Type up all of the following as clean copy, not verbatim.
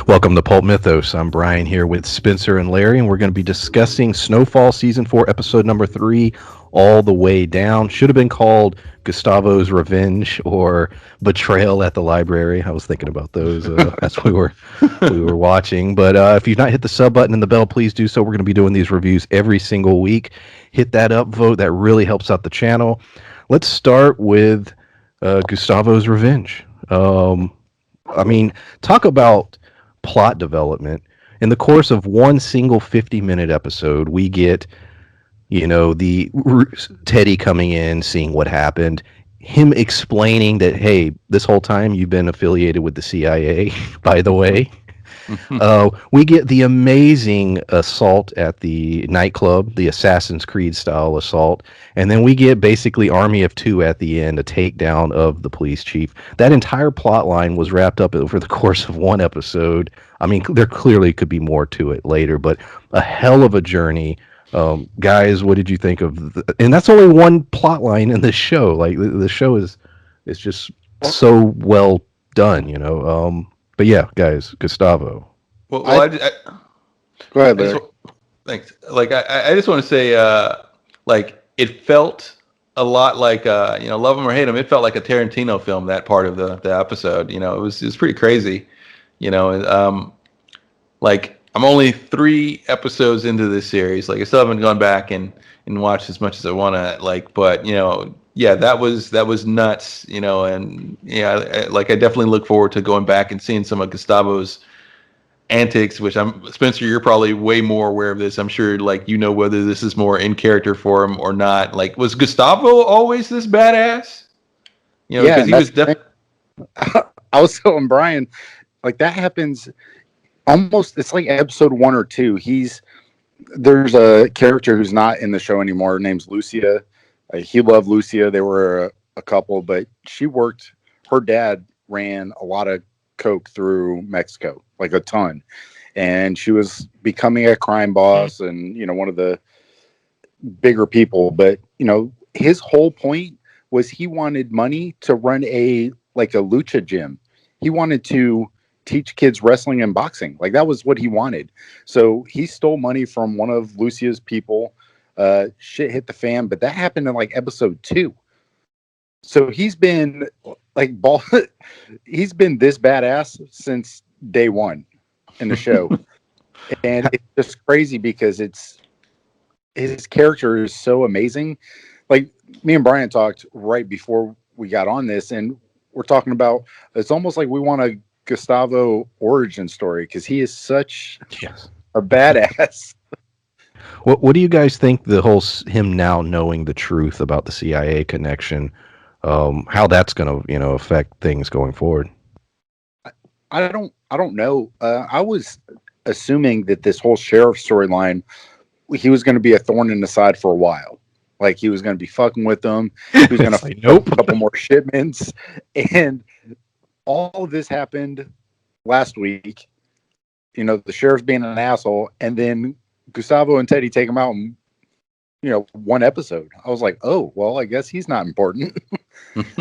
Welcome to Pulp Mythos. I'm Brian here with Spencer and Larry, and we're going to be discussing Snowfall Season 4, Episode number 3, All the Way Down. Should have been called Gustavo's Revenge or Betrayal at the Library. I was thinking about those as we were watching. But if you've not hit the sub button and the bell, please do so. We're going to be doing these reviews every single week. Hit that upvote. That really helps out the channel. Let's start with Gustavo's Revenge. Talk about plot development. In the course of one single 50-minute episode, we get, the Teddy coming in, seeing what happened, him explaining that, hey, this whole time you've been affiliated with the CIA, by the way. We get the amazing assault at the nightclub, the Assassin's Creed style assault, and then we get basically Army of Two at the end, a takedown of the police chief. That entire plot line was wrapped up over the course of one episode. I mean, there clearly could be more to it later, but a hell of a journey. Guys, what did you think of and that's only one plot line in the show. Like the show is just so well done. But yeah, guys, Gustavo. Go ahead, Larry. Thanks. Like I just want to say, like it felt a lot like love him or hate him. It felt like a Tarantino film. That part of the episode, it was pretty crazy. Like I'm only 3 episodes into this series. Like I still haven't gone back and watched as much as I want to. Like, but yeah, that was nuts, and yeah, like I definitely look forward to going back and seeing some of Gustavo's antics, which Spencer, you're probably way more aware of this. I'm sure, like, whether this is more in character for him or not. Like, was Gustavo always this badass? Because he was I was telling Brian, like that happens almost. It's like episode 1 or 2. There's a character who's not in the show anymore. Her name's Lucia. He loved Lucia. They were a couple, but her dad ran a lot of coke through Mexico, like a ton. And she was becoming a crime boss and, one of the bigger people. But, his whole point was he wanted money to run a lucha gym. He wanted to teach kids wrestling and boxing. Like that was what he wanted. So he stole money from one of Lucia's people. Shit hit the fan, but that happened in like episode 2. So he's been he's been this badass since day 1 in the show. And it's just crazy because his character is so amazing. Like me and Brian talked right before we got on this, and we're talking about, it's almost like we want a Gustavo origin story because he is such a badass. What do you guys think the whole him now knowing the truth about the CIA connection, how that's going to affect things going forward? I don't know. I was assuming that this whole sheriff storyline, he was going to be a thorn in the side for a while. Like he was going to be fucking with them. He was going to like, nope, a couple more shipments, and all of this happened last week. The sheriff's being an asshole, and then Gustavo and Teddy take him out in, one episode. I was like, oh, well, I guess he's not important.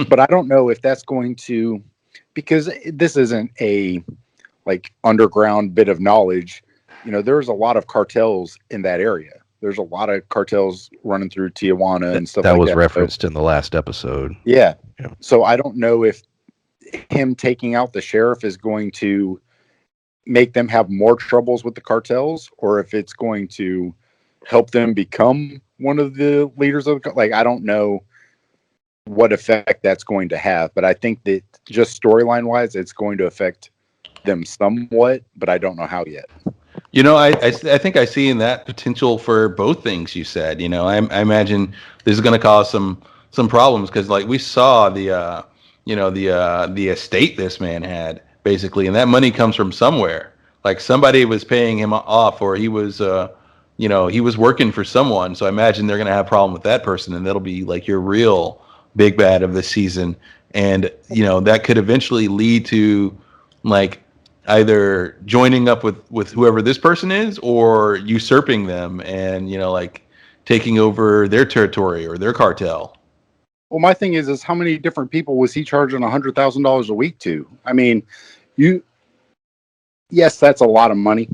But I don't know if that's going to, because this isn't a underground bit of knowledge. There's a lot of cartels in that area. There's a lot of cartels running through Tijuana and stuff like that. That was referenced in the last episode. Yeah. So I don't know if him taking out the sheriff is going to make them have more troubles with the cartels, or if it's going to help them become one of the leaders of the, I don't know what effect that's going to have, but I think that just storyline wise, it's going to affect them somewhat, but I don't know how yet. I think I see in that potential for both things you said. I imagine this is going to cause some problems because, like, we saw the estate this man had basically, and that money comes from somewhere. Like somebody was paying him off, or he was, he was working for someone. So I imagine they're going to have a problem with that person, and that'll be like your real big bad of the season. And that could eventually lead to like either joining up with whoever this person is or usurping them and, taking over their territory or their cartel. Well, my thing is how many different people was he charging $100,000 a week to? I mean, yes, that's a lot of money.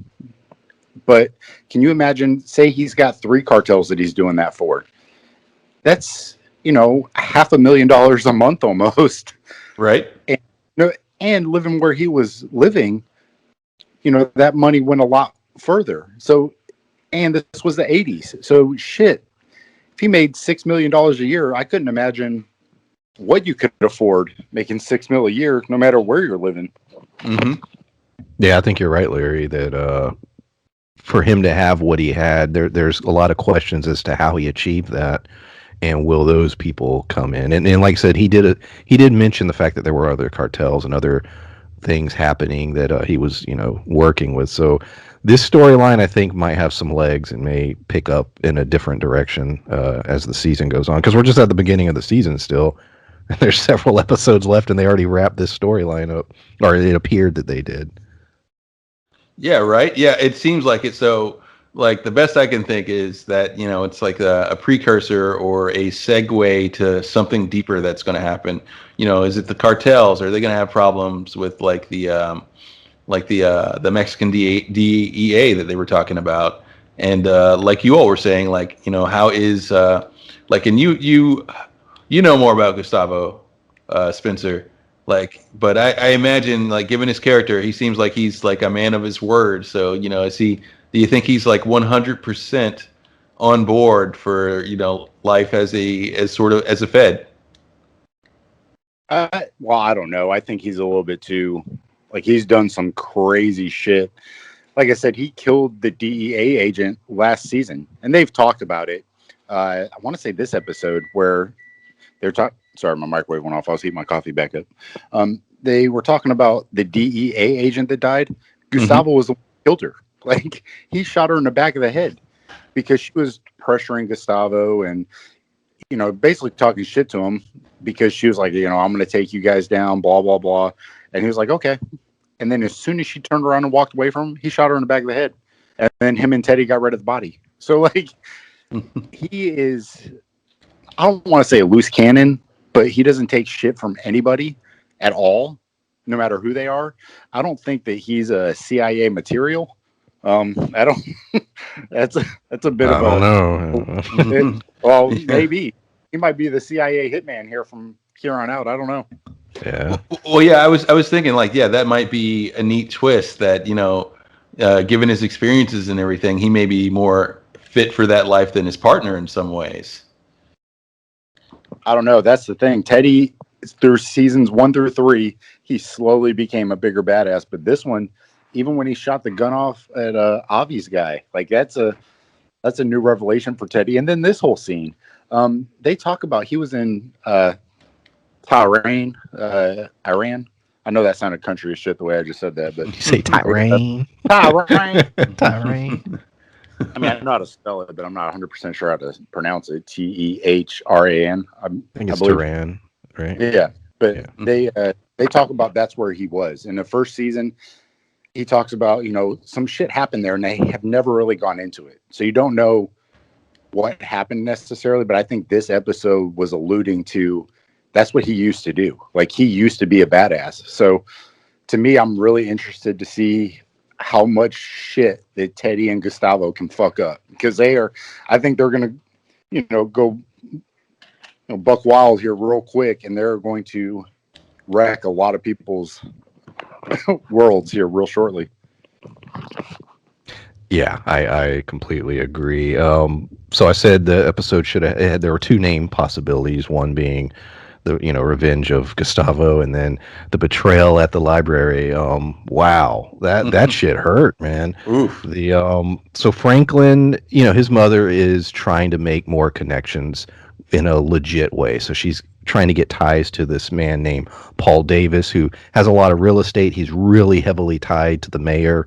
But can you imagine? Say he's got three cartels that he's doing that for. That's $500,000 a month almost. Right? And, and living where he was living, that money went a lot further. So, and this was the '80s. So shit, if he made $6 million a year, I couldn't imagine what you could afford making $6 million a year, no matter where you're living. Mm-hmm. Yeah, I think you're right, Larry, that for him to have what he had, there's a lot of questions as to how he achieved that, and will those people come in? And like I said, he did mention the fact that there were other cartels and other things happening that he was working with. So this storyline, I think, might have some legs and may pick up in a different direction as the season goes on, because we're just at the beginning of the season still. There's several episodes left, and they already wrapped this storyline up, or it appeared that they did. Yeah, right. Yeah, it seems like it. So, like, the best I can think is that it's like a precursor or a segue to something deeper that's going to happen. Is it the cartels? Are they going to have problems with the Mexican DEA that they were talking about? And like you all were saying, like how is and you know more about Gustavo Spencer. Like, but I imagine, like, given his character, he seems like he's like a man of his word. So, is he? Do you think he's like 100% on board for life as a Fed? Well, I don't know. I think he's a little bit too, like, he's done some crazy shit. Like I said, he killed the DEA agent last season, and they've talked about it. I want to say this episode where they're talking. Sorry, my microwave went off. I was heating my coffee back up. They were talking about the DEA agent that died. Gustavo was the one who killed her. Like, he shot her in the back of the head because she was pressuring Gustavo and basically talking shit to him because she was like, I'm going to take you guys down, blah blah blah, and he was like, okay. And then as soon as she turned around and walked away from him, he shot her in the back of the head, and then him and Teddy got rid of the body. So, like, he is. I don't want to say a loose cannon, but he doesn't take shit from anybody at all, no matter who they are. I don't think that he's a CIA material. I don't. that's a bit I of don't a. know. Well, maybe he might be the CIA hitman from here on out. I don't know. Yeah. Well, yeah, I was thinking, like, yeah, that might be a neat twist that given his experiences and everything, he may be more fit for that life than his partner in some ways. I don't know. That's the thing. Teddy, through seasons 1 through 3, he slowly became a bigger badass. But this one, even when he shot the gun off at Avi's guy, like, that's a new revelation for Teddy. And then this whole scene, they talk about he was in Iran. I know that sounded country as shit the way I just said that, but You say Tyrane. Tehran. Tyrane. I mean, I know how to spell it, but I'm not 100% sure how to pronounce it. Tehran. I think it's believe. Tehran, right? Yeah, but Yeah. they talk about that's where he was in the first season. He talks about some shit happened there, and they have never really gone into it, so you don't know what happened necessarily. But I think this episode was alluding to that's what he used to do. Like, he used to be a badass. So to me, I'm really interested to see how much shit that Teddy and Gustavo can fuck up, because I think they're gonna go buck wild here real quick, and they're going to wreck a lot of people's worlds here real shortly. Yeah, I completely agree. So I said the episode should have. There were two name possibilities. One being the revenge of Gustavo, and then the betrayal at the library. Wow, that shit hurt, man. Oof. So Franklin, his mother is trying to make more connections in a legit way. So she's trying to get ties to this man named Paul Davis, who has a lot of real estate. He's really heavily tied to the mayor.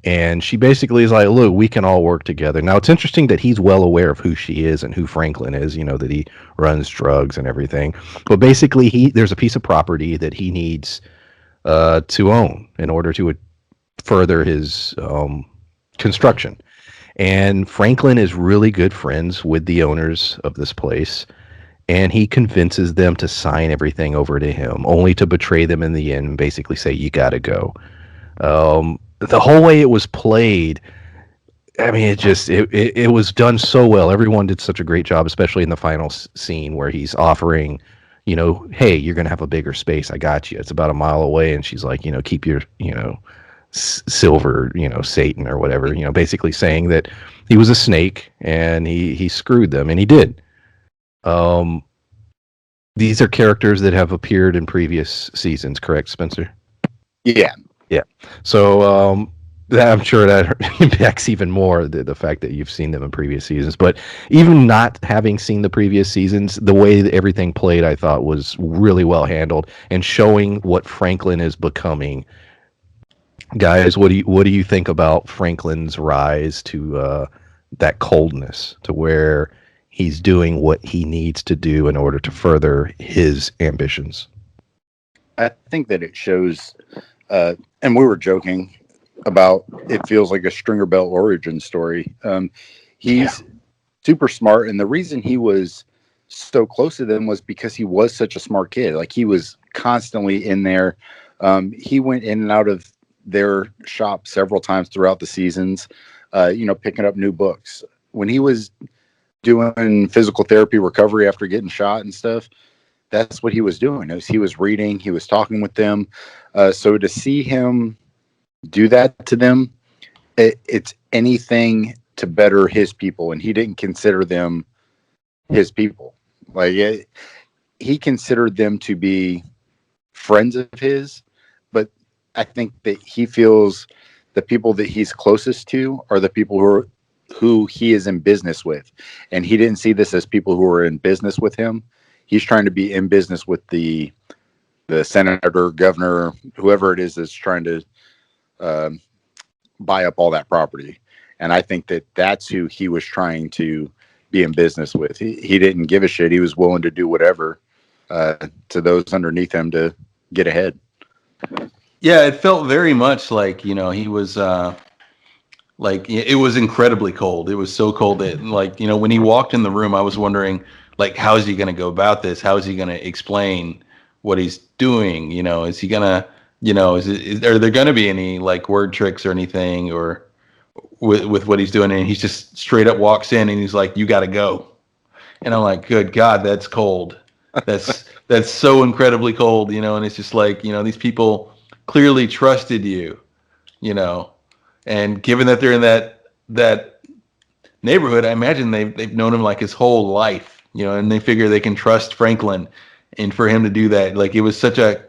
And she basically is like, look, we can all work together. Now, it's interesting that he's well aware of who she is and who Franklin is, that he runs drugs and everything. But basically, there's a piece of property that he needs to own in order to further his construction. And Franklin is really good friends with the owners of this place. And he convinces them to sign everything over to him, only to betray them in the end and basically say, you got to go. the whole way it was played, I mean, it was done so well. Everyone did such a great job, especially in the final scene where he's offering, hey, you're gonna have a bigger space. I got you. It's about a mile away, and she's like, keep your, silver, Satan or whatever. Basically saying that he was a snake and he screwed them, and he did. Um, these are characters that have appeared in previous seasons, correct, Spencer? Yeah. Yeah. So I'm sure that impacts even more the fact that you've seen them in previous seasons. But even not having seen the previous seasons, the way that everything played, I thought was really well handled and showing what Franklin is becoming. Guys, what do you think about Franklin's rise to that coldness, to where he's doing what he needs to do in order to further his ambitions? I think that it shows, and we were joking about it feels like a Stringer Bell origin story. He's super smart, and the reason he was so close to them was because he was such a smart kid. Like, he was constantly in there. He went in and out of their shop several times throughout the seasons, picking up new books. When he was doing physical therapy recovery after getting shot and stuff, that's what he was doing. He was reading, he was talking with them. So to see him do that to them, it's anything to better his people, and he didn't consider them his people. Like, he considered them to be friends of his, but I think that he feels the people that he's closest to are the people who he is in business with, and he didn't see this as people who are in business with him. He's trying to be in business with the senator, governor, whoever it is that's trying to buy up all that property. And I think that that's who he was trying to be in business with. He didn't give a shit. He was willing to do whatever to those underneath him to get ahead. Yeah, it felt very much like, he was like, it was incredibly cold. It was so cold that, like, when he walked in the room, I was wondering, like, how is he going to go about this? How is he going to explain what he's doing? Is he going to, are there going to be any, like, word tricks or anything, or with what he's doing? And he's just straight up walks in and he's like, you got to go. And I'm like, good God, that's cold. That's so incredibly cold, and it's just like, these people clearly trusted you, you know, and given that they're in that neighborhood, I imagine they've known him like his whole life, and they figure they can trust Franklin, and for him to do that, like, it was such a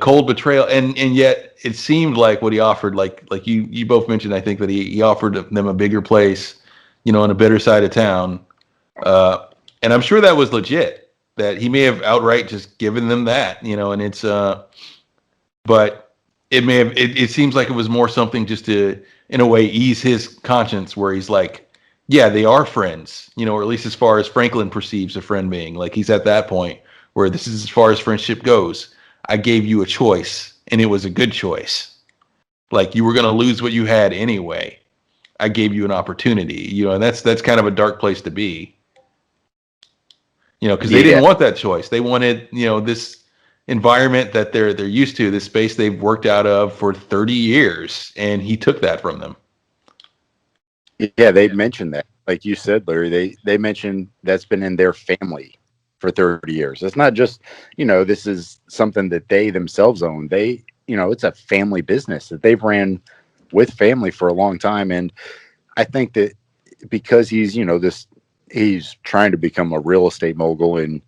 cold betrayal, and yet it seemed like what he offered, like you both mentioned, I think that he offered them a bigger place, on a better side of town, and I'm sure that was legit, that he may have outright just given them that, and it's but it may have, it seems like it was more something just to, in a way, ease his conscience, where he's like, yeah, they are friends, or at least as far as Franklin perceives a friend being. Like, he's at that point where this is as far as friendship goes. I gave you a choice, and it was a good choice. Like, you were going to lose what you had anyway. I gave you an opportunity, and that's kind of a dark place to be, because they didn't want that choice. They wanted, this environment that they're used to, this space they've worked out of for 30 years, and he took that from them. Yeah, they mentioned that. Like you said, Larry, they mentioned that's been in their family for 30 years. It's not just, this is something that they themselves own. They, it's a family business that they've ran with family for a long time. And I think that because he's, he's trying to become a real estate mogul, and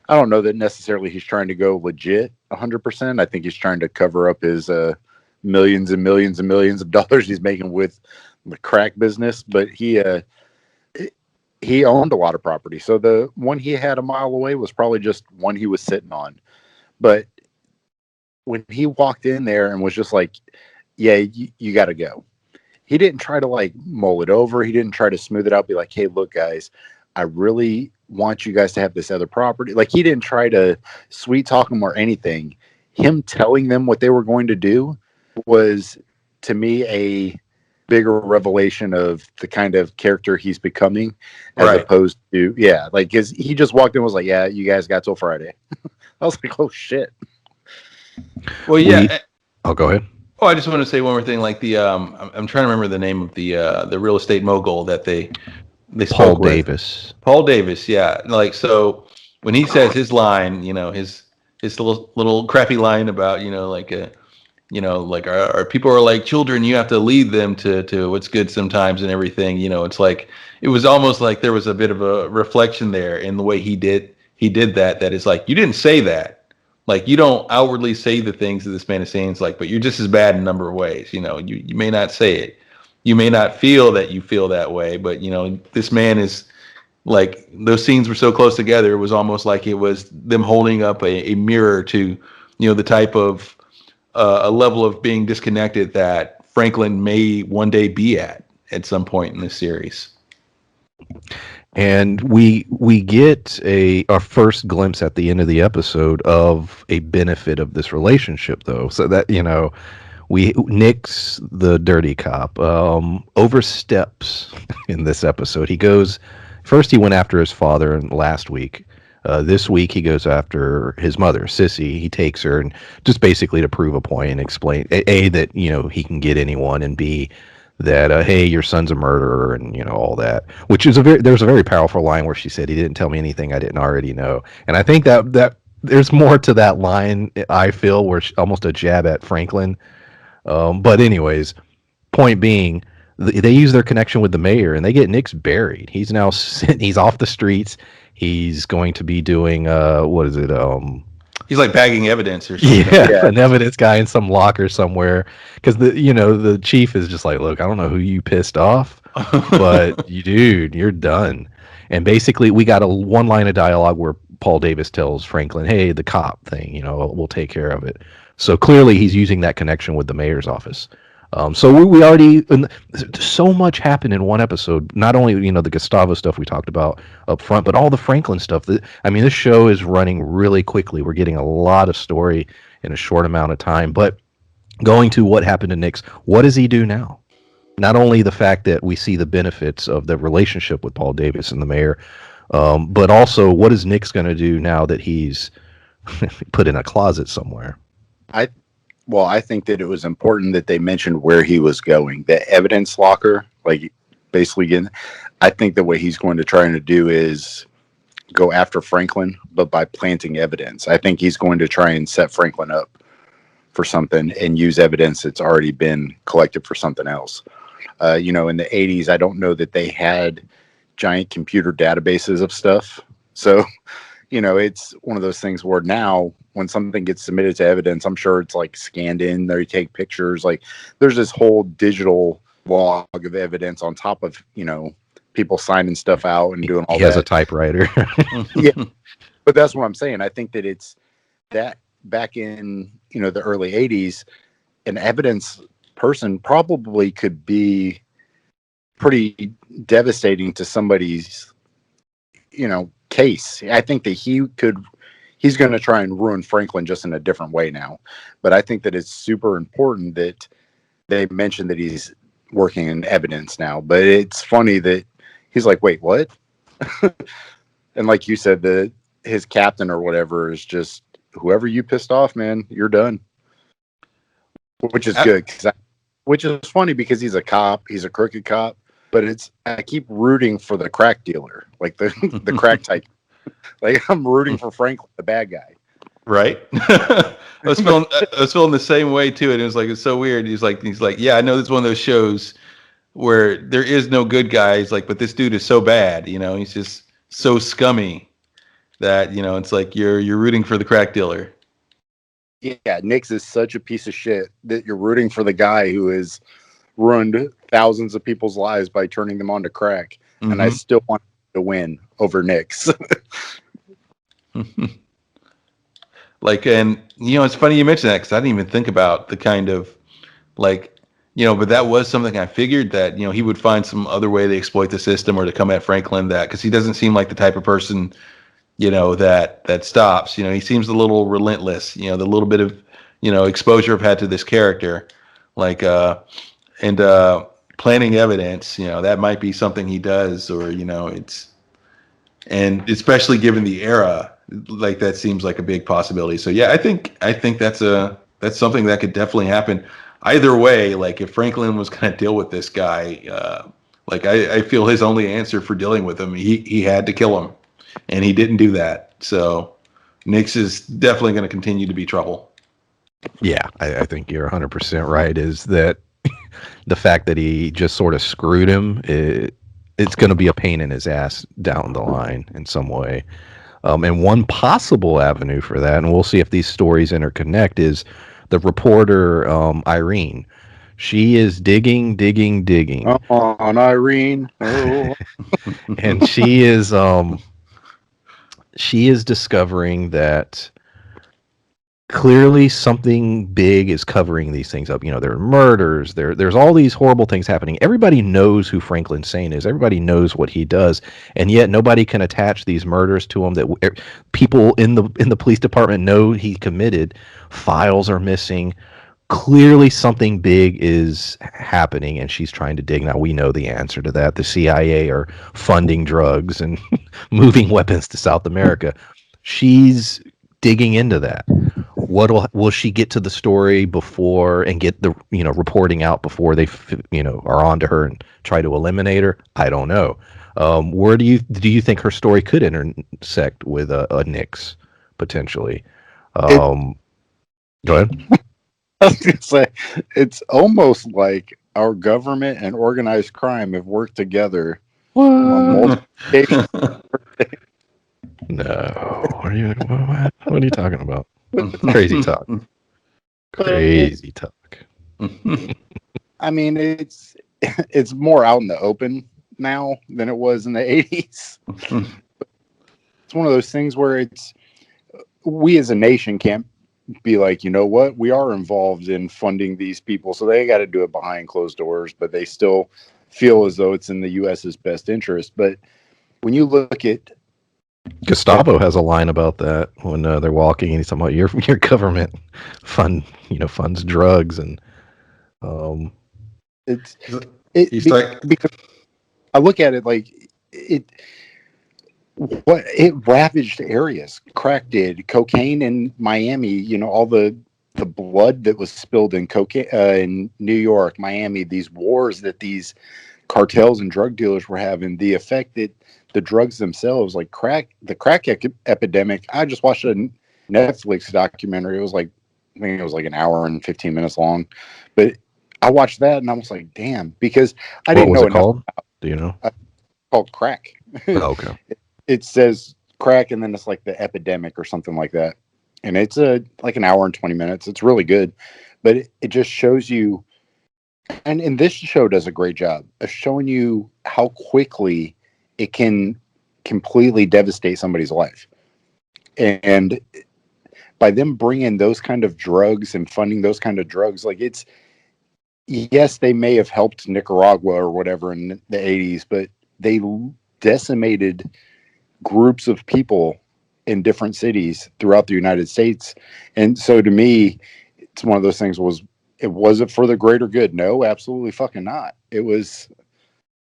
I don't know that necessarily he's trying to go legit 100%. I think he's trying to cover up his millions and millions and millions of dollars he's making with the crack business. But he owned a lot of property. So the one he had a mile away was probably just one he was sitting on. But when he walked in there and was just like, yeah, you got to go. He didn't try to, like, mull it over. He didn't try to smooth it out, be like, hey, look, guys, I really want you guys to have this other property. Like, he didn't try to sweet talk them or anything. Him telling them what they were going to do was, to me, a bigger revelation of the kind of character he's becoming, as opposed to, like, cause he just walked in and was like, yeah, you guys got till Friday. I was like, oh shit. Well, yeah. I'll go ahead. Oh, I just want to say one more thing. Like I'm trying to remember the name of the real estate mogul that they Paul spoke with. Davis. Paul Davis, yeah. Like so, when he says his line, his little crappy line about like our people are like children, you have to lead them to what's good sometimes and everything. It's like it was almost like there was a bit of a reflection there in the way he did that is like, you didn't say that. Like, you don't outwardly say the things that this man is saying. It's like, but you're just as bad in a number of ways. You may not say it. You may not feel that you feel that way, but this man is like, those scenes were so close together. It was almost like it was them holding up a mirror to, the type of a level of being disconnected that Franklin may one day be at some point in this series. And we get our first glimpse at the end of the episode of a benefit of this relationship, though. So that Nix, the dirty cop, oversteps in this episode. He goes first. He went after his father last week. This week he goes after his mother, Sissy. He takes her and just basically to prove a point and explain a that he can get anyone, and b that hey, your son's a murderer, and all that. Which is there's a very powerful line where she said, he didn't tell me anything I didn't already know. And I think that there's more to that line, I feel, where almost a jab at Franklin. But anyways, point being, they use their connection with the mayor and they get Nix buried. He's now he's off the streets. He's going to be doing what is it? He's like bagging evidence or something. Yeah, an evidence guy in some locker somewhere. Because the chief is just like, look, I don't know who you pissed off, but you're done. And basically, we got one line of dialogue where Paul Davis tells Franklin, hey, the cop thing, we'll take care of it. So clearly, he's using that connection with the mayor's office. So we already, so much happened in one episode. Not only the Gustavo stuff we talked about up front, but all the Franklin stuff. This show is running really quickly. We're getting a lot of story in a short amount of time. But going to what happened to Nix, what does he do now? Not only the fact that we see the benefits of the relationship with Paul Davis and the mayor, but also what is Nix going to do now that he's put in a closet somewhere? I think that it was important that they mentioned where he was going. The evidence locker, like basically again, I think the way he's going to try and do is go after Franklin, but by planting evidence. I think he's going to try and set Franklin up for something and use evidence that's already been collected for something else. In the 80s, I don't know that they had giant computer databases of stuff. So, it's one of those things where now when something gets submitted to evidence, I'm sure it's like scanned in, they take pictures. Like there's this whole digital log of evidence on top of, people signing stuff out and doing all that. He has a typewriter. Yeah. But that's what I'm saying. I think that it's that back in, the early 80s, an evidence person probably could be pretty devastating to somebody's, case. I think that he's going to try and ruin Franklin just in a different way now. But I think that it's super important that they mention that he's working in evidence now. But it's funny that he's like, wait, what? And like you said, his captain or whatever is just, whoever you pissed off, man, you're done. Which is good. Which is funny because he's a cop. He's a crooked cop. But I keep rooting for the crack dealer, like the crack type. Like I'm rooting for Franklin, the bad guy. Right. I was feeling the same way too, and it's so weird. He's like, yeah, I know this is one of those shows where there is no good guys, like, but this dude is so bad, he's just so scummy that it's like you're rooting for the crack dealer. Yeah, Nix is such a piece of shit that you're rooting for the guy who has ruined thousands of people's lives by turning them on to crack, and I still want to win over Nix. Like, and it's funny you mentioned that because I didn't even think about the kind of like, but that was something I figured that he would find some other way to exploit the system or to come at Franklin, that because he doesn't seem like the type of person that stops. He seems a little relentless. The little bit of exposure I've had to this character, like and planting evidence, that might be something he does, or and especially given the era, like that seems like a big possibility. So yeah, I think that's something that could definitely happen. either way, like if Franklin was going to deal with this guy, like I feel his only answer for dealing with him, he had to kill him, and he didn't do that. So Nix is definitely going to continue to be trouble. Yeah, I think you're 100% right. Is that the fact that he just sort of screwed him? It's going to be a pain in his ass down the line in some way. And one possible avenue for that, and we'll see if these stories interconnect, is the reporter Irene. She is digging, digging, digging, Come on, Irene. Oh, and she is discovering that clearly something big is covering these things up. You know, there are murders, there's all these horrible things happening. Everybody knows who Franklin Sane is. Everybody knows what he does, and yet nobody can attach these murders to him that people in the police department know he committed. Files are missing. Clearly something big is happening, and she's trying to dig. Now we know the answer to that. The CIA are funding drugs and moving weapons to South America. She's digging into that. Will she get to the story before and get the reporting out before they are onto her and try to eliminate her? I don't know. Where do you think her story could intersect with a Nix potentially? Go ahead. I was gonna say, it's almost like our government and organized crime have worked together on multiple occasions. No. What are you talking about? Crazy talk. Crazy talk. I mean, it's more out in the open now than it was in the 80s. It's one of those things where we as a nation can't be like, you know what, we are involved in funding these people, so they got to do it behind closed doors, but they still feel as though it's in the US's best interest. But when you look at Gustavo has a line about that when they're walking, and he's talking about your government funds drugs, and he's like, because I look at it like it ravaged areas. Crack did, cocaine in Miami. You know, all the blood that was spilled in cocaine in New York, Miami. These wars that these cartels and drug dealers were having. The effect that the drugs themselves, like the crack epidemic. I just watched a Netflix documentary. It was like, I think it was like an hour and 15 minutes long, but I watched that and I was like, damn, because I didn't know it called? Do you know? Called Crack. Oh, okay. It says crack, and then it's like the epidemic or something like that. And it's like an hour and 20 minutes. It's really good, but it just shows you, and this show does a great job of showing you how quickly it can completely devastate somebody's life. And by them bringing those kind of drugs and funding those kind of drugs, like yes, they may have helped Nicaragua or whatever in the 80s, but they decimated groups of people in different cities throughout the United States. And so to me, it's one of those things. Was it for the greater good? No, absolutely fucking not. It was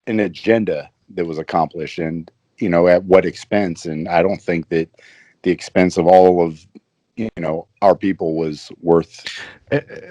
an agenda that was accomplished, and at what expense. And I don't think that the expense of all of our people was worth.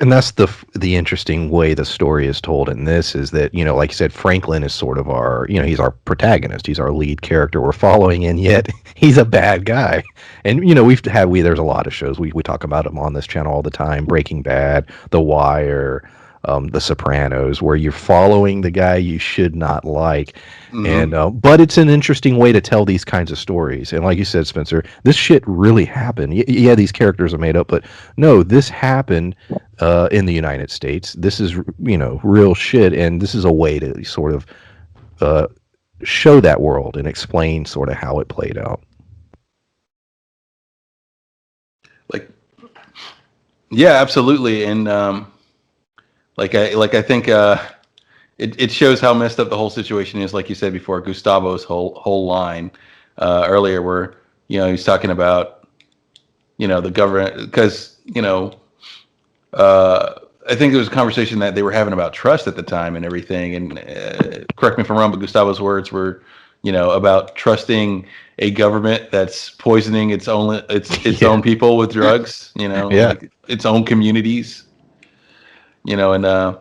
And that's the interesting way the story is told in this, is that like you said, Franklin is sort of our he's our protagonist, he's our lead character we're following, and yet he's a bad guy. And there's a lot of shows we talk about him on this channel all the time: Breaking Bad, The Wire, The Sopranos, where you're following the guy you should not like. mm-hmm. And but it's an interesting way to tell these kinds of stories. And like you said, Spencer, this shit really happened. Yeah, these characters are made up, but no, this happened in the United States. This is real shit, and this is a way to sort of show that world and explain sort of how it played out. Like, yeah, absolutely. And I think it shows how messed up the whole situation is. Like you said before, Gustavo's whole line earlier, where he's talking about the government, because I think it was a conversation that they were having about trust at the time and everything. And correct me if I'm wrong, but Gustavo's words were about trusting a government that's poisoning its own people with drugs, Yeah. like its own communities. And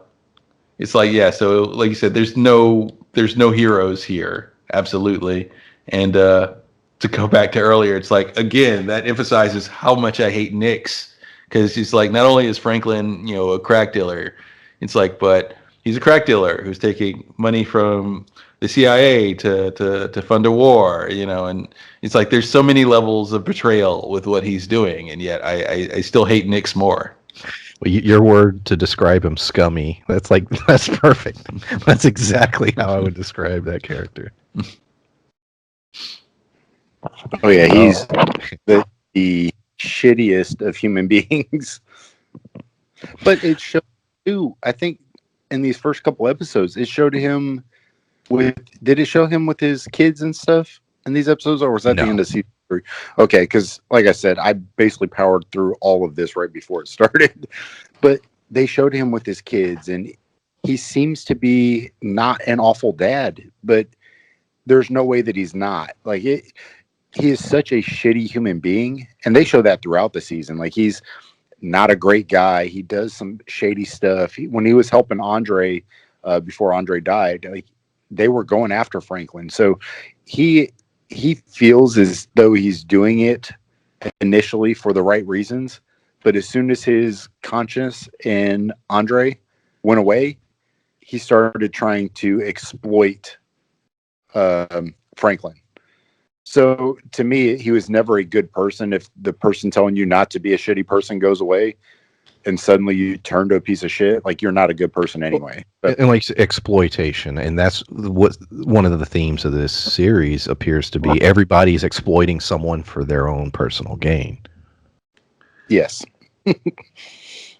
it's like, yeah, so like you said, there's no heroes here, absolutely. And to go back to earlier, it's like, again, that emphasizes how much I hate Nix, because it's like, not only is Franklin, a crack dealer, it's like, but he's a crack dealer who's taking money from the CIA to fund a war, and it's like there's so many levels of betrayal with what he's doing, and yet I still hate Nix more. Well, your word to describe him, scummy. That's perfect. That's exactly how I would describe that character. Oh yeah, Oh, he's the shittiest of human beings. But it showed too. I think in these first couple episodes, it showed him with. Did it show him with his kids and stuff in these episodes, or was that the no. end of season 3? Okay, because like I said, I basically powered through all of this right before it started. But they showed him with his kids, and he seems to be not an awful dad, but there's no way that he's not. Like it, he is such a shitty human being, and they show that throughout the season. Like he's not a great guy. He does some shady stuff. When he was helping Andre before Andre died, like they were going after Franklin. So he he feels as though he's doing it initially for the right reasons, but as soon as his conscience and Andre went away, he started trying to exploit Franklin. So to me, he was never a good person. If the person telling you not to be a shitty person goes away, and suddenly you turn to a piece of shit, like you're not a good person anyway. But And like exploitation, and that's what one of the themes of this series appears to be. Everybody's exploiting someone for their own personal gain. yes,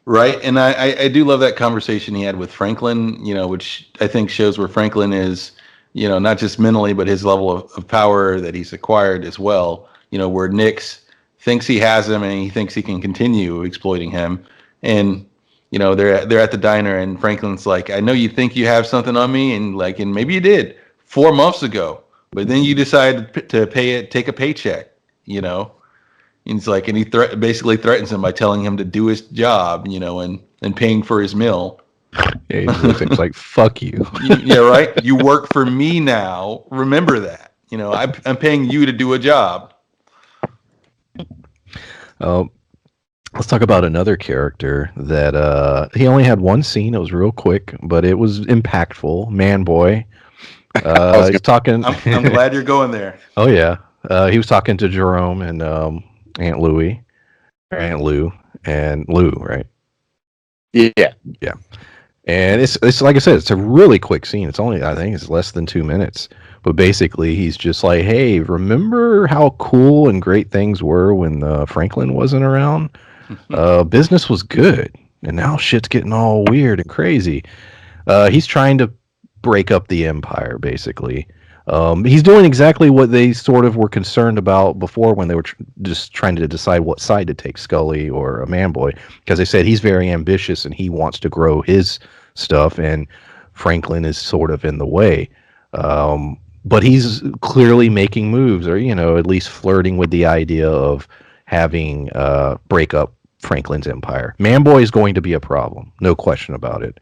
Right. And I do love that conversation he had with Franklin, which I think shows where Franklin is, not just mentally, but his level of power that he's acquired as well, where Nix thinks he has him and he thinks he can continue exploiting him. And, they're at the diner and Franklin's like, I know you think you have something on me, and maybe you did 4 months ago, but then you decided to take a paycheck, you know? And it's like, and he basically threatens him by telling him to do his job, and paying for his meal. Yeah, he looks at him, like, fuck you. Yeah, right. You work for me now. Remember that. I'm paying you to do a job. Um, let's talk about another character that he only had one scene. It was real quick, but it was impactful. Manboy. He's talking. I'm glad you're going there. Oh yeah, he was talking to Jerome and Aunt Louie, or Aunt Lou, and Lou, right? yeah, Yeah. And it's like I said, it's a really quick scene. It's only, I think it's less than 2 minutes. But basically, he's just like, hey, remember how cool and great things were when Franklin wasn't around? Business was good, and now shit's getting all weird and crazy. He's trying to break up the empire, basically. He's doing exactly what they sort of were concerned about before when they were just trying to decide what side to take, Scully or a Manboy, because they said he's very ambitious and he wants to grow his stuff, and Franklin is sort of in the way. But he's clearly making moves, or at least flirting with the idea of having break up Franklin's empire. Manboy is going to be a problem, no question about it.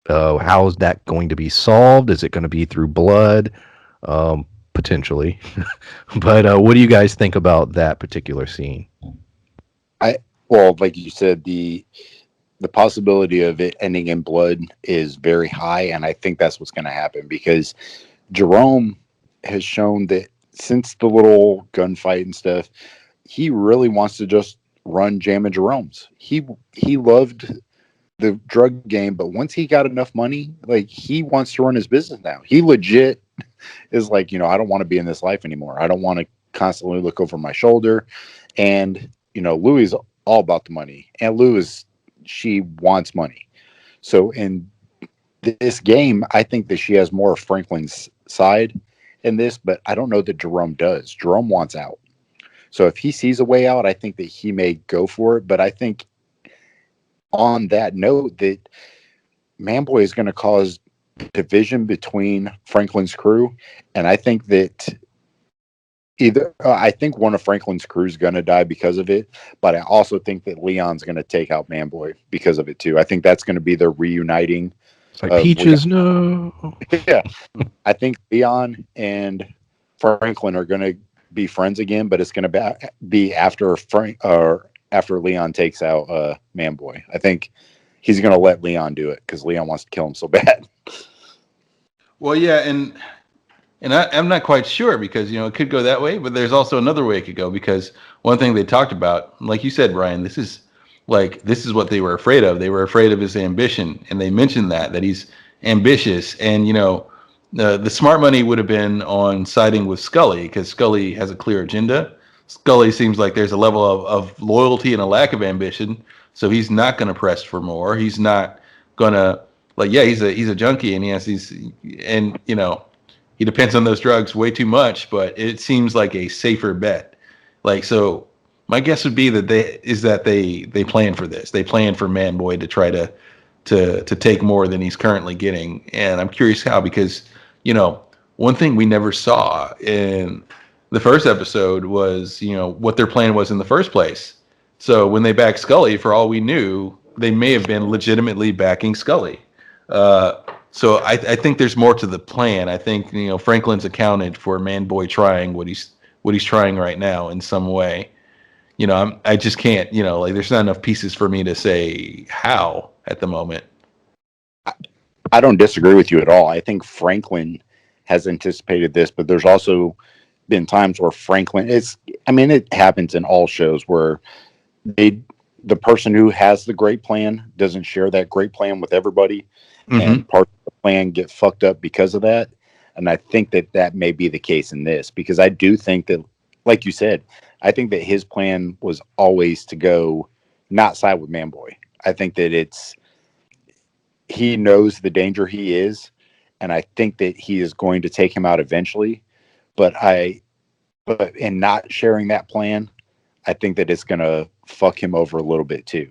How is that going to be solved? Is it going to be through blood? Potentially. But what do you guys think about that particular scene? well, like you said, the possibility of it ending in blood is very high, and I think that's what's going to happen because Jerome has shown that since the little gunfight and stuff, he really wants to just run Jam and Jerome's. He loved the drug game, but once he got enough money, like he wants to run his business now. He legit is like, I don't want to be in this life anymore. I don't want to constantly look over my shoulder. And, Louis is all about the money. And she wants money. So in this game, I think that she has more of Franklin's side in this, but I don't know that Jerome does. Jerome wants out. So if he sees a way out, I think that he may go for it. But I think on that note, that Manboy is going to cause division between Franklin's crew. And I think that Either I think one of Franklin's crew is going to die because of it, but I also think that Leon's going to take out Manboy because of it too. I think that's going to be the reuniting It's like of Leon. Peaches, no. Yeah, I think Leon and Franklin are going to be friends again, but it's going to be after Frank or after Leon takes out Manboy. I think he's going to let Leon do it because Leon wants to kill him so bad. Well, yeah, and I'm not quite sure because it could go that way, but there's also another way it could go because one thing they talked about, like you said, Brian, this is what they were afraid of. They were afraid of his ambition, and they mentioned that he's ambitious, and the smart money would have been on siding with Scully because Scully has a clear agenda. Scully seems like there's a level of loyalty and a lack of ambition, so he's not going to press for more. He's not going to yeah, he's a junkie and he has these and he depends on those drugs way too much, but it seems like a safer bet. Like, so my guess would be that they plan for this. They plan for Manboy to try to take more than he's currently getting. And I'm curious how, because, one thing we never saw in the first episode was, what their plan was in the first place. So when they backed Scully, for all we knew, they may have been legitimately backing Scully. So I think there's more to the plan. I think Franklin's accounted for Manboy trying what he's trying right now in some way. I just can't. Like there's not enough pieces for me to say how at the moment. I don't disagree with you at all. I think Franklin has anticipated this, but there's also been times where Franklin it happens in all shows where the person who has the great plan doesn't share that great plan with everybody, and part of the plan get fucked up because of that. And I think that may be the case in this, because I do think that, like you said, I think that his plan was always to go not side with Manboy. I think that he knows the danger he is, and I think that he is going to take him out eventually. But in not sharing that plan, I think that it's going to fuck him over a little bit too.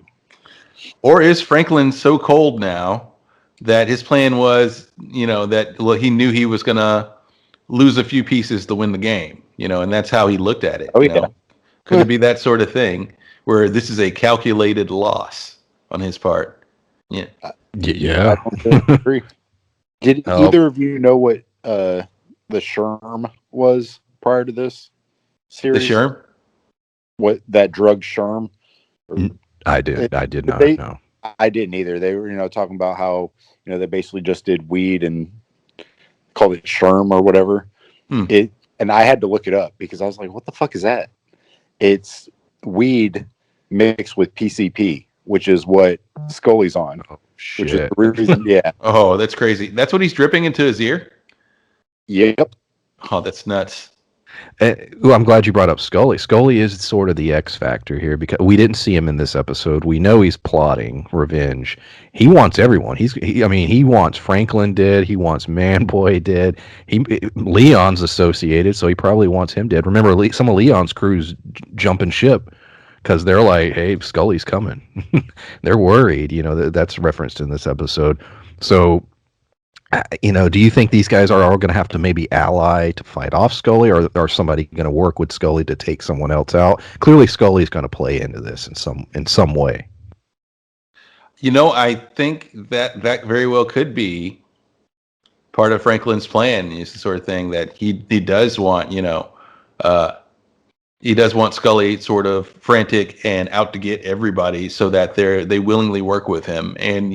Or is Franklin so cold now that his plan was, that he knew he was going to lose a few pieces to win the game, and that's how he looked at it. Oh yeah. Could it be that sort of thing where this is a calculated loss on his part? Yeah. Yeah. I don't agree. Did either of you know what the Sherm was prior to this series? The Sherm? What that drug Sherm? I did not know. I didn't either. They were, talking about how, they basically just did weed and called it Sherm or whatever. And I had to look it up because I was like, what the fuck is that? It's weed mixed with PCP, which is what Scully's on. Oh, shit. Which is the reason, yeah. Oh, that's crazy. That's what he's dripping into his ear? Yep. Oh, that's nuts. I'm glad you brought up Scully. Scully is sort of the X factor here because we didn't see him in this episode. We know he's plotting revenge. He wants everyone. He wants Franklin dead. He wants Manboy dead. Leon's associated, so he probably wants him dead. Remember, some of Leon's crew's jumping ship because they're like, "Hey, Scully's coming." They're worried. That's referenced in this episode. So. Do you think these guys are all going to have to maybe ally to fight off Scully, or somebody going to work with Scully to take someone else out? Clearly, Scully's going to play into this in some way. I think that very well could be part of Franklin's plan. Is the sort of thing that he does want. He does want Scully sort of frantic and out to get everybody so that they willingly work with him. And,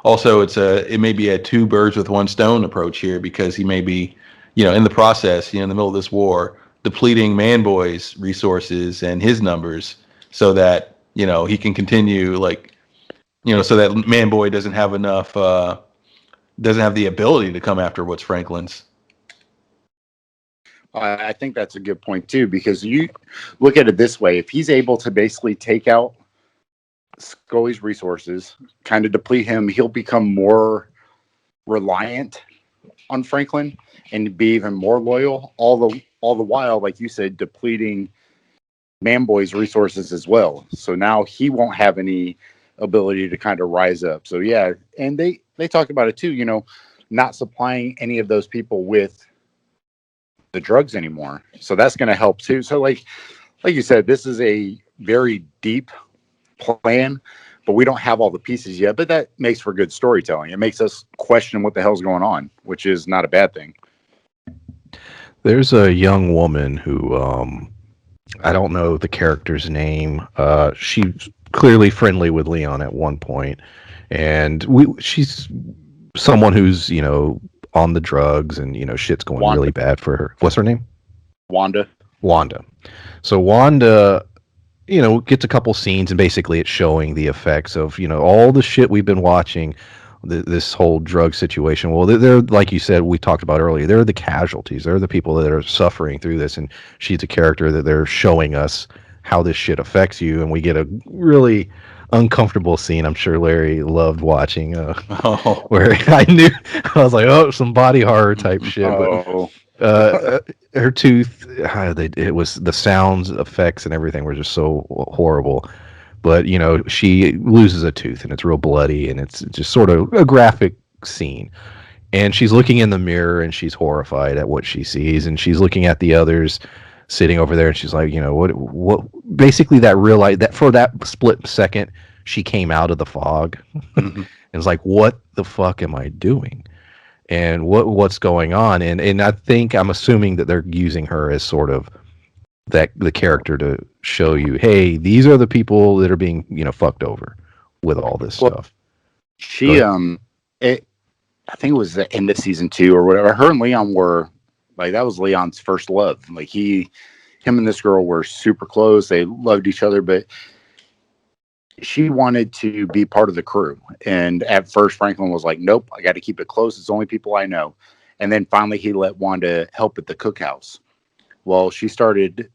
also it may be a two birds with one stone approach here because he may be, in the process, in the middle of this war, depleting Manboy's resources and his numbers so that, he can continue so that Manboy doesn't have enough, doesn't have the ability to come after what's Franklin's. I think that's a good point too, because you look at it this way: if he's able to basically take out Scully's resources, kind of deplete him, he'll become more reliant on Franklin and be even more loyal. All the while, like you said, depleting Manboy's resources as well. So now he won't have any ability to kind of rise up. So yeah, and they talk about it too. Not supplying any of those people with the drugs anymore. So that's going to help too. So like you said, this is a very deep plan, but we don't have all the pieces yet. But that makes for good storytelling. It makes us question what the hell's going on, which is not a bad thing. There's a young woman who I don't know the character's name. She's clearly friendly with Leon at one point, and she's someone who's on the drugs, and shit's going Wanda. really bad for her. What's her name? Wanda. Wanda. So Wanda, gets a couple scenes, and basically it's showing the effects of all the shit we've been watching. This whole drug situation. Well, they're like you said, we talked about earlier. They're the casualties. They're the people that are suffering through this, and she's a character that they're showing us how this shit affects you, and we get a really uncomfortable scene. I'm sure Larry loved watching, where I was like, oh, some body horror type shit. Oh. But her tooth, it was the sounds, effects, and everything were just so horrible. But she loses a tooth, and it's real bloody, and it's just sort of a graphic scene. And she's looking in the mirror, and she's horrified at what she sees, and she's looking at the others sitting over there, and she's like, what? Basically, that realized that for that split second, she came out of the fog, and it's like, what the fuck am I doing? And what's going on? And I'm assuming that they're using her as sort of the character to show you, hey, these are the people that are being fucked over with all this stuff. She I think it was the end of season 2 or whatever. Her and Leon were like, that was Leon's first love. Like him and this girl were super close. They loved each other, but she wanted to be part of the crew. And at first Franklin was like, nope, I got to keep it close. It's only people I know. And then finally he let Wanda help at the cookhouse. Well, she started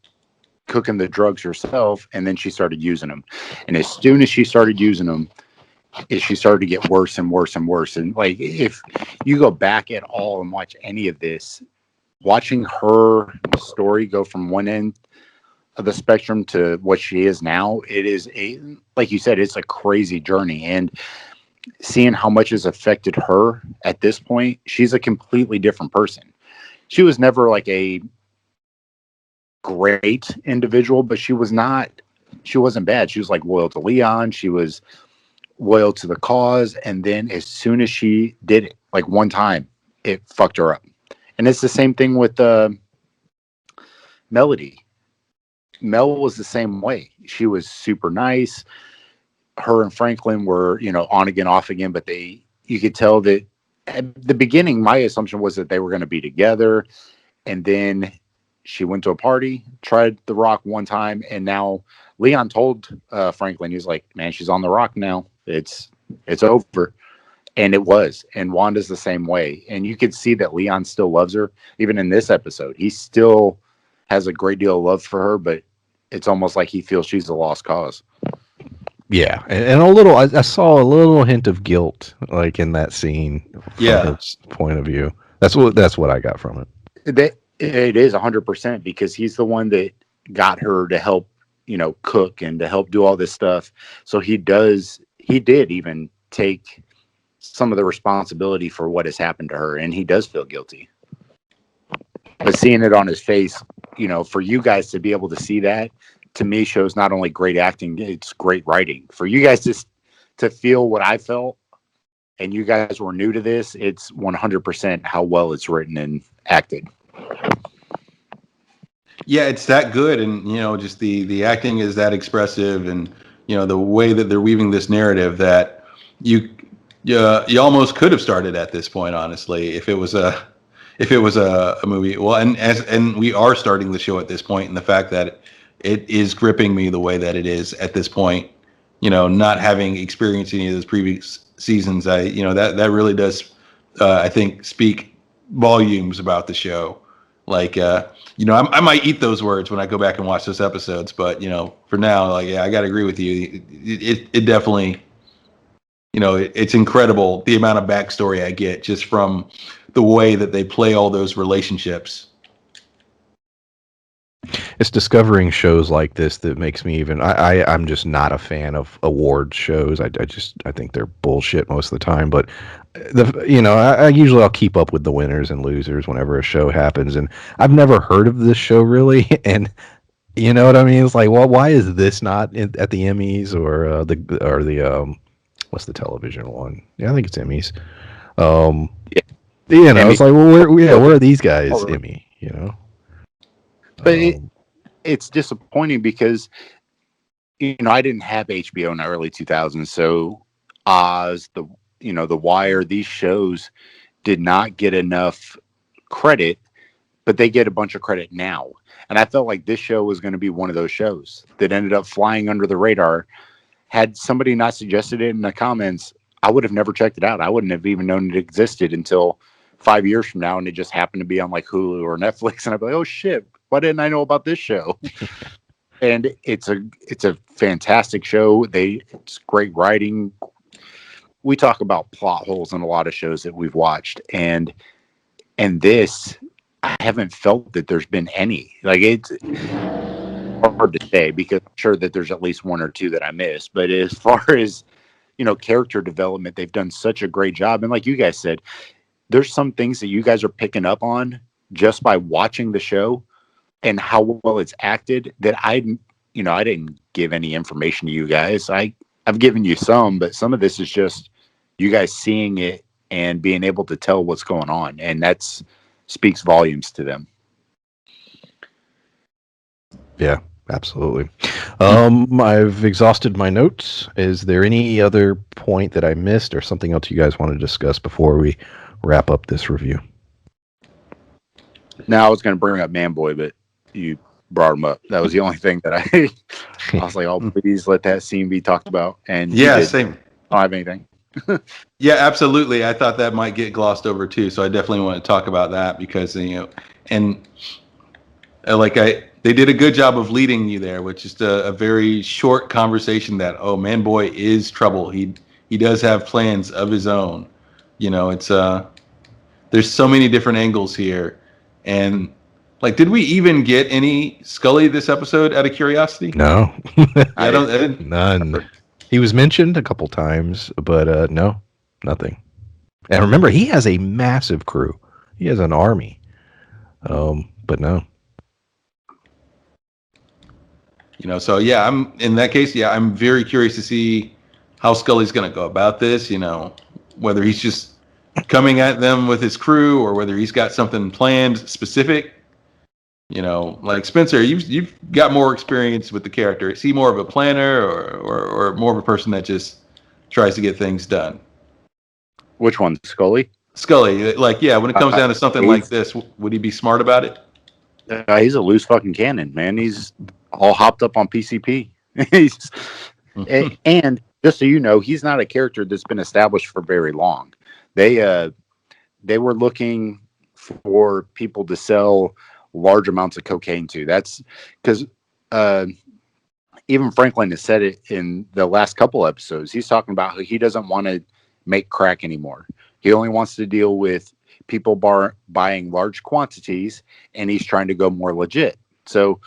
cooking the drugs herself, and then she started using them. And as soon as she started using them, she started to get worse and worse and worse. And like, if you go back at all and watch any of this, watching her story go from one end of the spectrum to what she is now, it is like you said, it's a crazy journey. And seeing how much has affected her at this point, she's a completely different person. She was never like a great individual, but she wasn't bad. She was like loyal to Leon. She was loyal to the cause. And then as soon as she did it, like one time, it fucked her up. And it's the same thing with Melody. Mel was the same way. She was super nice. Her and Franklin were, on again, off again, but you could tell that at the beginning, my assumption was that they were going to be together. And then she went to a party, tried the rock one time, and now Leon told Franklin, he's like, man, she's on the rock now. It's over. And it was. And Wanda's the same way. And you could see that Leon still loves her. Even in this episode, he still has a great deal of love for her, but it's almost like he feels she's a lost cause. Yeah. And a little, I saw a little hint of guilt, like in that scene from his point of view. That's what I got from it. It is 100% because he's the one that got her to help, cook and to help do all this stuff. So he did even take some of the responsibility for what has happened to her, and he does feel guilty. But seeing it on his face, for you guys to be able to see that, to me shows not only great acting, it's great writing. For you guys to feel what I felt, and you guys were new to this, it's 100% how well it's written and acted. Yeah, it's that good, and just the acting is that expressive, and the way that they're weaving this narrative that you almost could have started at this point, honestly, if it was a movie. Well, and we are starting the show at this point, and the fact that it is gripping me the way that it is at this point, not having experienced any of those previous seasons, that really does, I think, speak volumes about the show. Like, I might eat those words when I go back and watch those episodes, but for now, like, yeah, I got to agree with you. It definitely, it's incredible the amount of backstory I get just from the way that they play all those relationships. It's discovering shows like this that makes me even. I'm just not a fan of award shows. I think they're bullshit most of the time. But I usually I'll keep up with the winners and losers whenever a show happens, and I've never heard of this show really, and you know what I mean. It's like, well, why is this not at the Emmys or the what's the television one? Yeah, I think it's Emmys. Um, Yeah, it's Emmy. like, well, Well, where are these guys? well, Emmy, you know. but Um, it's disappointing because I didn't have HBO in the early 2000s, so Oz, the Wire, these shows did not get enough credit, but they get a bunch of credit now. And I felt like this show was going to be one of those shows that ended up flying under the radar. Had somebody not suggested it in the comments, I would have never checked it out. I wouldn't have even known it existed until 5 years from now, and it just happened to be on like Hulu or Netflix, and I'd be like, "Oh shit, why didn't I know about this show?" And it's a fantastic show. It's great writing. We talk about plot holes in a lot of shows that we've watched, and this, I haven't felt that there's been any. Like, it's hard to say because I'm sure that there's at least one or two that I missed. But as far as character development, they've done such a great job. And like you guys said, there's some things that you guys are picking up on just by watching the show and how well it's acted that I didn't give any information to you guys. I've given you some, but some of this is just you guys seeing it and being able to tell what's going on, and that's speaks volumes to them. Yeah, absolutely. I've exhausted my notes. Is there any other point that I missed or something else you guys want to discuss before we wrap up this review? Now I was going to bring up Manboy, but you brought him up. That was the only thing that I was like, oh, please let that scene be talked about. And you Yeah, did. same. I don't have anything. Yeah, absolutely. I thought that might get glossed over too, so I definitely want to talk about that because and they did a good job of leading you there with just a very short conversation that Manboy is trouble. He does have plans of his own. It's there's so many different angles here, and like, did we even get any Scully this episode out of curiosity? No, Yeah, I didn't. none. He was mentioned a couple times, but no, nothing. And remember, he has a massive crew. He has an army. But no. So yeah, I'm in that case. Yeah, I'm very curious to see how Scully's going to go about this. Whether he's just coming at them with his crew or whether he's got something planned specific. Like Spencer, you've got more experience with the character. Is he more of a planner or more of a person that just tries to get things done? Which one, Scully? Scully, like, yeah, when it comes down to something like this, would he be smart about it? He's a loose fucking cannon, man. He's all hopped up on PCP. he's, and just so you know, he's not a character that's been established for very long. They were looking for people to sell large amounts of cocaine to. That's because even Franklin has said it in the last couple episodes. He's talking about how he doesn't want to make crack anymore. He only wants to deal with people buying large quantities, and he's trying to go more legit. So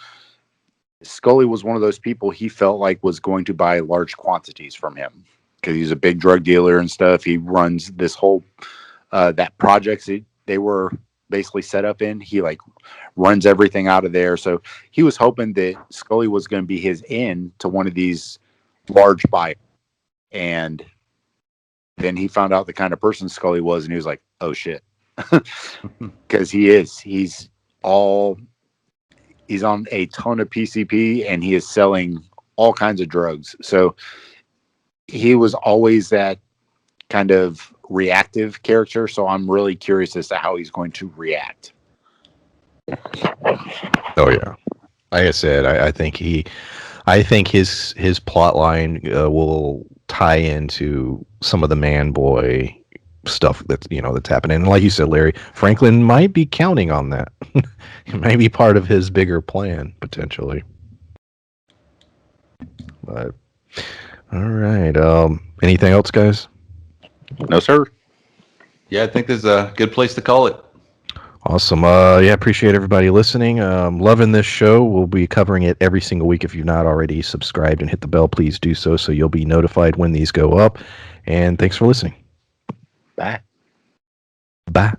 Scully was one of those people he felt like was going to buy large quantities from him because he's a big drug dealer and stuff. He runs this whole that projects they were basically set up in. He like runs everything out of there. So he was hoping that Scully was going to be his in to one of these large buyers. And then he found out the kind of person Scully was, and he was like, oh shit. Because he's on a ton of PCP and he is selling all kinds of drugs. So he was always that kind of reactive character. So I'm really curious as to how he's going to react. Oh yeah, like I said, I think his plot line will tie into some of the Manboy stuff that's happening. And like you said, Larry, Franklin might be counting on that. It might be part of his bigger plan potentially. But all right, anything else, guys? No, sir. Yeah, I think this is a good place to call it. Awesome. Yeah, appreciate everybody listening. Loving this show. We'll be covering it every single week. If you've not already subscribed and hit the bell, please do so you'll be notified when these go up. And thanks for listening. Bye. Bye.